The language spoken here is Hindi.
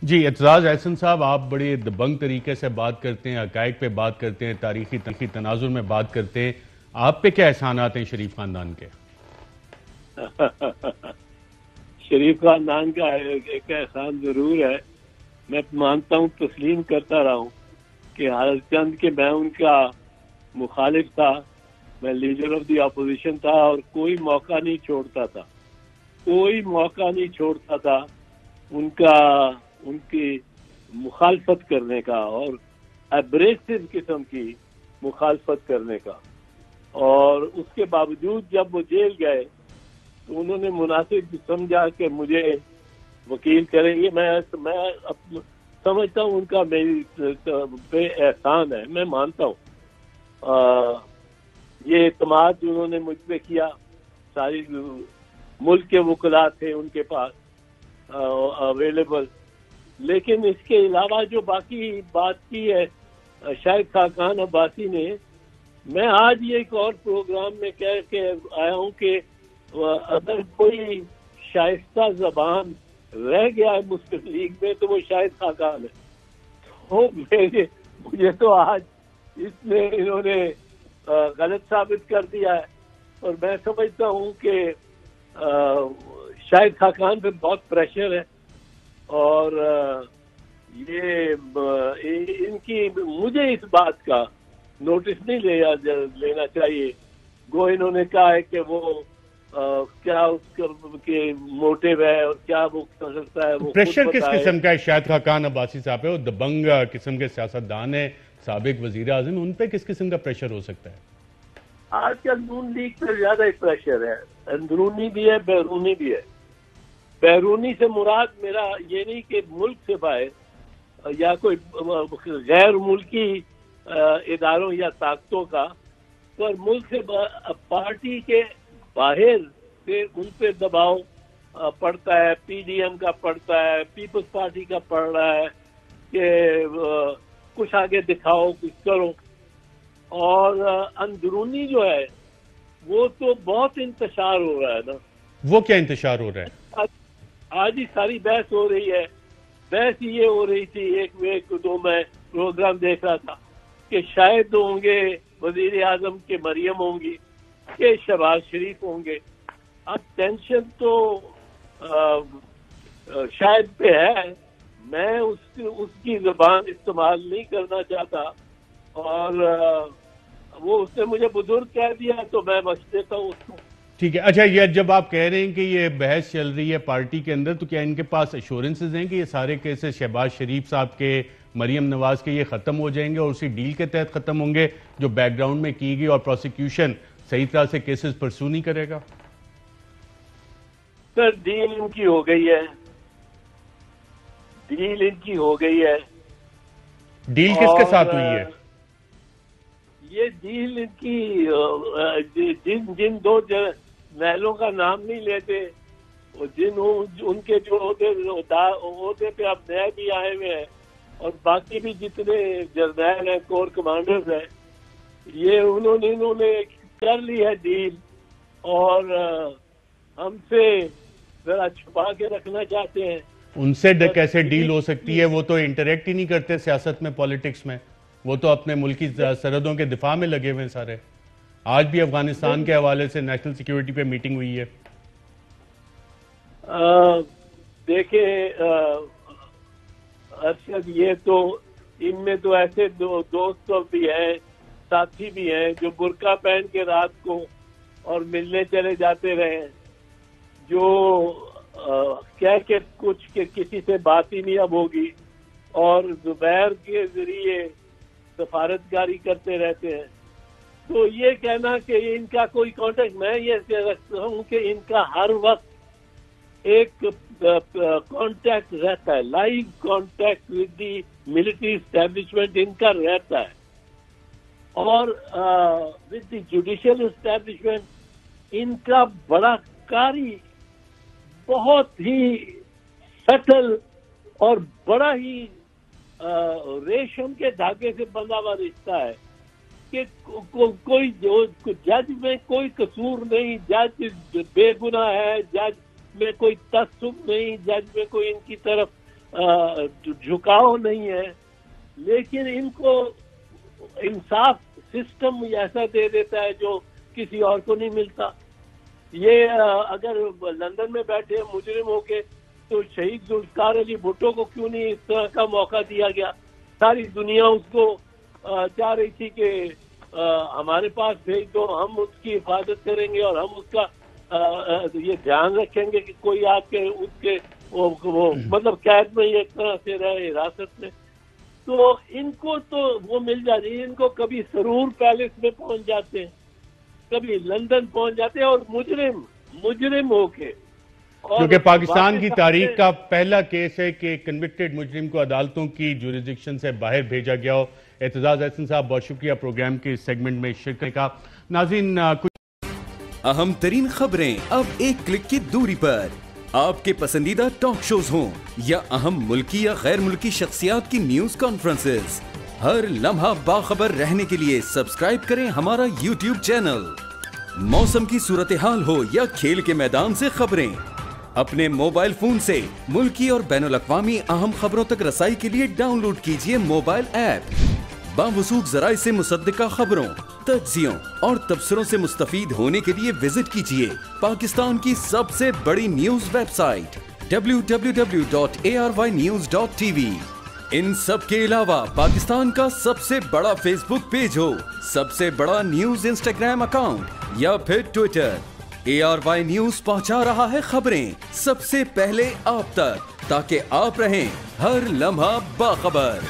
जी, एतजाज़ एहसन साहब, आप बड़े दबंग तरीके से बात करते हैं, हक़ाइक़ पे बात करते हैं, तारीख़ी तनाज़ुर में बात करते हैं। आप पे क्या एहसानात हैं शरीफ ख़ानदान के? शरीफ खानदान का एक एहसान जरूर है। मैं मानता हूँ, तस्लीम करता रहा हूँ कि हालचंद के मैं उनका मुखालिफ था, मैं लीडर ऑफ द अपोजिशन था और कोई मौका नहीं छोड़ता था, कोई मौका नहीं छोड़ता था उनका उनकी मुखालफत करने का और एब्रेसिव किस्म की मुखालफत करने का। और उसके बावजूद जब वो जेल गए तो उन्होंने मुनासिब समझा कि मुझे वकील करेंगे। मैं समझता हूँ उनका मेरी पे एहसान है, मैं मानता हूँ। ये एतमाद उन्होंने मुझ पे किया, सारी मुल्क के वकला थे उनके पास अवेलेबल। लेकिन इसके अलावा जो बाकी बात की है शायद खाकान अब्बासी ने, मैं आज ये एक और प्रोग्राम में कह के आया हूँ कि अगर कोई शाइस्ता जबान रह गया है मुस्लिम लीग में तो वो शायद खाकान है। तो मुझे तो आज इसमें इन्होंने गलत साबित कर दिया है। और मैं समझता हूँ कि शायद खाकान पे बहुत प्रेशर है और ये इनकी मुझे इस बात का नोटिस नहीं लेना चाहिए। गो इन्होंने कहा है कि वो क्या उसके मोटिव है और क्या वो कर सकता है वो खुद प्रेशर किस बताए। किस्म का है? शायद खाकान अब्बासी साहब है, वो दबंग किस्म के सियासतदान है, साबिक वजीर आजम, उन पे किस किस्म का प्रेशर हो सकता है? आजकल नून लीग पर ज्यादा ही प्रेशर है, अंदरूनी भी है बैरूनी भी है। बैरूनी से मुराद मेरा ये नहीं कि मुल्क से बाहर या कोई गैर मुल्की इदारों या ताकतों का, पर मुल्क से पार्टी के बाहर से उन पे दबाव पड़ता है। पीडीएम का पड़ता है, पीपल्स पार्टी का पड़ रहा है कि कुछ आगे दिखाओ, कुछ करो। और अंदरूनी जो है वो तो बहुत इंतशार हो रहा है ना। वो क्या इंतशार हो रहा है? आज आज ही सारी बहस हो रही है। बहस ये हो रही थी, एक दो मैं प्रोग्राम देख रहा था कि शायद होंगे वजीर आजम के मरियम होंगी कि शहबाज शरीफ होंगे। अब टेंशन तो शायद पे है। मैं उसकी जबान इस्तेमाल नहीं करना चाहता और वो उसने मुझे बुजुर्ग कह दिया तो मैं बख्श देता हूँ उसको। ठीक है। अच्छा, ये जब आप कह रहे हैं कि ये बहस चल रही है पार्टी के अंदर, तो क्या इनके पास एश्योरेंसेज हैं कि ये सारे केसेस शहबाज शरीफ साहब के, मरियम नवाज के, ये खत्म हो जाएंगे और उसी डील के तहत खत्म होंगे जो बैकग्राउंड में की गई, और प्रोसिक्यूशन सही तरह से केसेस परसू नहीं करेगा? सर डील इनकी हो गई है, डील इनकी हो गई है। डील किसके साथ हुई है? और ये डील इनकी जिन जिन दो महलों का नाम नहीं लेते, वो उनके जो होते पे अब नए भी आए हुए हैं और बाकी भी जितने जर्नैल हैं, कोर कमांडर्स हैं, ये इन्होंने कर ली है डील। और हमसे जरा छुपा के रखना चाहते हैं। उनसे कैसे डील डील हो सकती है? वो तो इंटरेक्ट ही नहीं करते सियासत में, पॉलिटिक्स में। वो तो अपने मुल्क की सरहदों के दिफा में लगे हुए हैं सारे। आज भी अफगानिस्तान के हवाले से नेशनल सिक्योरिटी पे मीटिंग हुई है। देखिए अरशद, ये तो इनमें तो ऐसे दोस्त भी हैं, साथी भी हैं जो बुर्का पहन के रात को और मिलने चले जाते रहे, जो कह के कुछ के किसी से बात ही नहीं अब होगी और जुबैर के जरिए सफारतकारी करते रहते हैं। तो ये कहना कि इनका कोई कांटेक्ट, मैं ये रखता हूँ कि इनका हर वक्त एक कांटेक्ट रहता है, live contact with the military establishment इनका रहता है और विद द जुडिशियल एस्टेब्लिशमेंट इनका बड़ा कारी, बहुत ही सटल और बड़ा ही रेशम के धागे से बंधा हुआ रिश्ता है कि कोई जो जज में कोई कसूर नहीं, जज बेगुनाह है, जज में कोई तस्सुब नहीं, जज में कोई इनकी तरफ झुकाव नहीं है, लेकिन इनको इंसाफ सिस्टम ऐसा दे देता है जो किसी और को नहीं मिलता। ये अगर लंदन में बैठे मुजरिम होके तो शहीद जुल्फकार अली भुट्टो को क्यों नहीं इस तरह का मौका दिया गया? सारी दुनिया उसको चाह रही थी कि हमारे पास भेज दो, हम उसकी हिफाजत करेंगे और हम उसका ये ध्यान रखेंगे कि कोई आपके उसके वो मतलब कैद में एक तरह से रहे, हिरासत में। तो इनको तो वो मिल जाती है, इनको कभी सरूर पैलेस में पहुंच जाते हैं, कभी लंदन पहुंच जाते हैं, और मुजरिम होके। क्योंकि पाकिस्तान की तारीख का पहला केस है कि कन्विक्टेड मुजरिम को अदालतों की जुरिसडिक्शन से बाहर भेजा गया हो। एतजाज एहसन साहब, बहुत शुक्रिया प्रोग्राम के इस सेगमेंट में शिरकत का। नाज़रीन, कुछ अहम तरीन खबरें अब एक क्लिक की दूरी पर। आपके पसंदीदा टॉक शोज हों या अहम मुल्की या गैर मुल्की शख्सियात की न्यूज कॉन्फ्रेंसेस, हर लम्हा बाखबर रहने के लिए सब्सक्राइब करें हमारा YouTube चैनल। मौसम की सूरत हाल हो या खेल के मैदान से खबरें, अपने मोबाइल फोन से मुल्की और बैनुल अक़वामी अहम खबरों तक रसाई के लिए डाउनलोड कीजिए मोबाइल ऐप। बावसूख ज़राए से मुसद्दिका खबरों, तज्ज़ियों और तबसरों से मुस्तफीद होने के लिए विजिट कीजिए पाकिस्तान की सबसे बड़ी न्यूज वेबसाइट www.arYnews.tv। इन सब के अलावा पाकिस्तान का सबसे बड़ा फेसबुक पेज हो, सबसे बड़ा न्यूज इंस्टाग्राम अकाउंट या फिर ट्विटर, ARY न्यूज पहुंचा रहा है खबरें सबसे पहले आप तक, ताकि आप रहें हर लम्हा बाखबर।